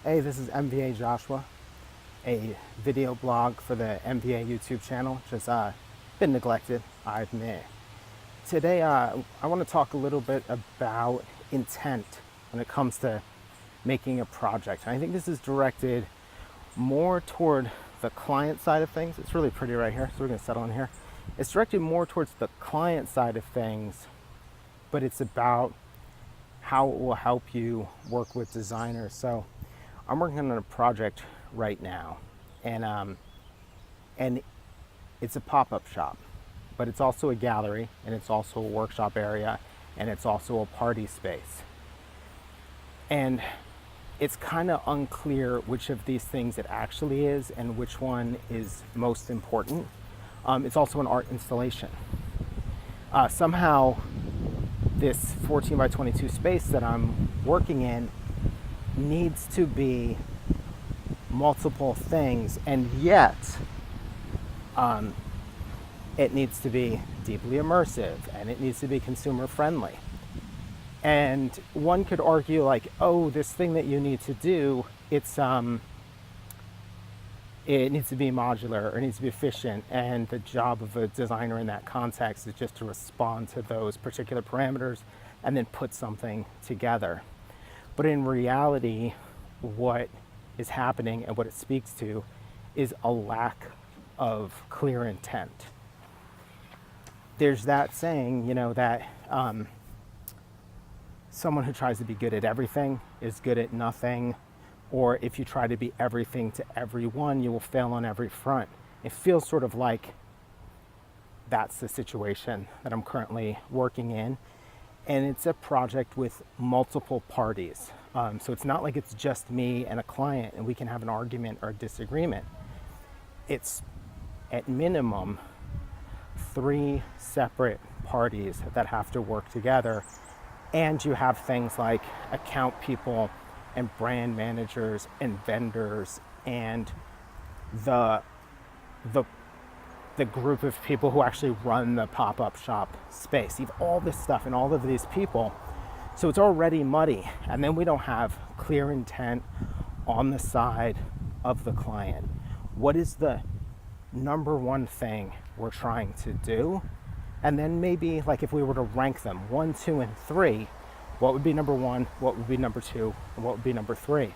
Hey, this is MVA Joshua, a video blog for the MVA YouTube channel. Just been neglected, I admit. Today, I want to talk a little bit about intent when it comes to making a project. And I think this is directed more toward the client side of things. It's really pretty right here, so we're going to settle in here. It's directed more towards the client side of things, but it's about how it will help you work with designers. So I'm working on a project right now, and it's a pop-up shop, but it's also a gallery, and it's also a workshop area, and it's also a party space. And it's kind of unclear which of these things it actually is and which one is most important. It's also an art installation. Somehow, this 14 by 22 space that I'm working in needs to be multiple things, and yet it needs to be deeply immersive, and it needs to be consumer friendly. And one could argue like, oh, this thing that you need to do, it needs to be modular, or it needs to be efficient, and the job of a designer in that context is just to respond to those particular parameters and then put something together. But in reality, what is happening and what it speaks to is a lack of clear intent. There's that saying, that someone who tries to be good at everything is good at nothing, or if you try to be everything to everyone, you will fail on every front. It feels sort of like that's the situation that I'm currently working in. And it's a project with multiple parties. So it's not like it's just me and a client and we can have an argument or a disagreement. It's at minimum 3 separate parties that have to work together. And you have things like account people and brand managers and vendors and the group of people who actually run the pop-up shop space. You have all this stuff and all of these people. So it's already muddy. And then we don't have clear intent on the side of the client. What is the number one thing we're trying to do? And then maybe like if we were to rank them 1, 2, and 3, what would be number 1, what would be number 2, and what would be number 3?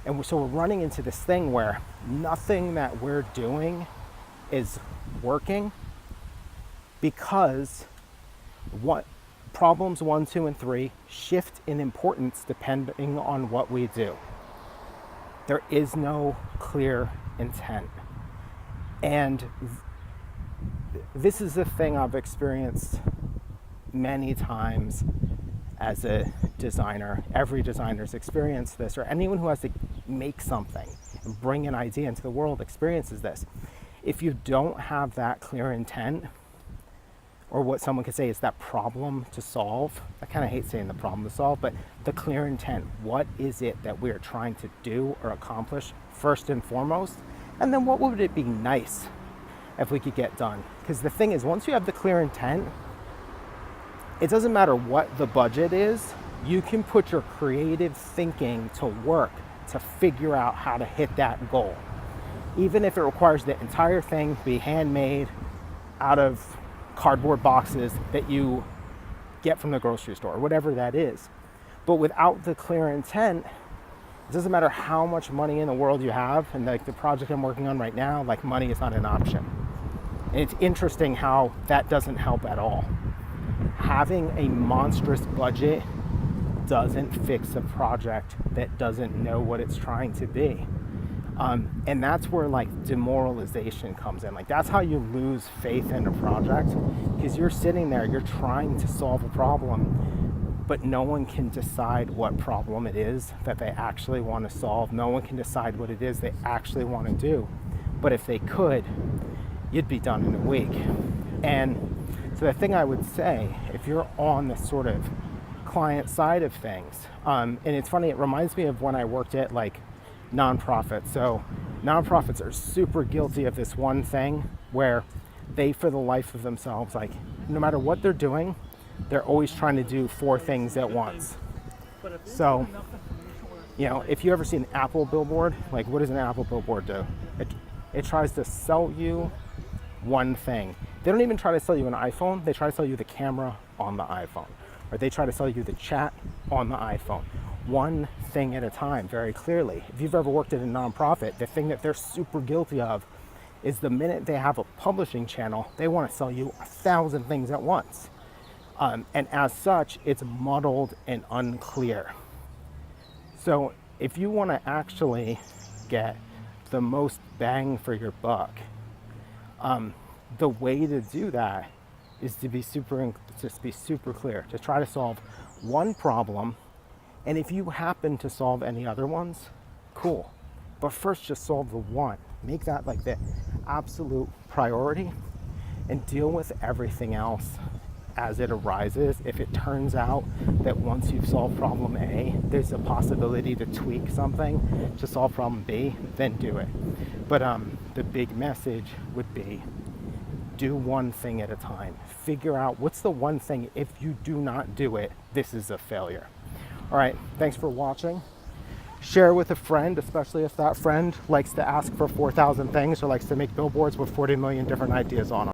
And so we're running into this thing where nothing that we're doing is working because what problems 1, 2, and 3 shift in importance depending on what we do. There is no clear intent. And this is a thing I've experienced many times as a designer. Every designer's experienced this, or anyone who has to make something and bring an idea into the world experiences this. If you don't have that clear intent, or what someone could say is that problem to solve, I kind of hate saying the problem to solve, but the clear intent, what is it that we're trying to do or accomplish first and foremost? And then what would it be nice if we could get done? Because the thing is, once you have the clear intent, it doesn't matter what the budget is, you can put your creative thinking to work to figure out how to hit that goal. Even if it requires the entire thing be handmade out of cardboard boxes that you get from the grocery store, whatever that is. But without the clear intent, it doesn't matter how much money in the world you have, and like the project I'm working on right now, like money is not an option. And it's interesting how that doesn't help at all. Having a monstrous budget doesn't fix a project that doesn't know what it's trying to be. And that's where like demoralization comes in. Like that's how you lose faith in a project, because you're sitting there, you're trying to solve a problem, but no one can decide what problem it is that they actually want to solve. No one can decide what it is they actually want to do. But if they could, you'd be done in a week. And so the thing I would say, if you're on the sort of client side of things, and it's funny, it reminds me of when I worked at like nonprofits. So nonprofits are super guilty of this one thing where they, for the life of themselves, like no matter what they're doing, they're always trying to do 4 things at once. So You know, if you ever see an Apple billboard, like what does an Apple billboard do? It tries to sell you one thing. They don't even try to sell you an iPhone, they try to sell you the camera on the iPhone. Or they try to sell you the chat on the iPhone. One thing at a time, very clearly. If you've ever worked at a nonprofit, the thing that they're super guilty of is the minute they have a publishing channel, they want to sell you 1,000 things at once. And as such, it's muddled and unclear. So if you want to actually get the most bang for your buck, the way to do that is to be super clear, to try to solve one problem. And if you happen to solve any other ones, cool. But first just solve the one. Make that like the absolute priority and deal with everything else as it arises. If it turns out that once you've solved problem A, there's a possibility to tweak something to solve problem B, then do it. But the big message would be, do one thing at a time. Figure out what's the one thing, if you do not do it, this is a failure. All right, thanks for watching. Share with a friend, especially if that friend likes to ask for 4,000 things or likes to make billboards with 40 million different ideas on them.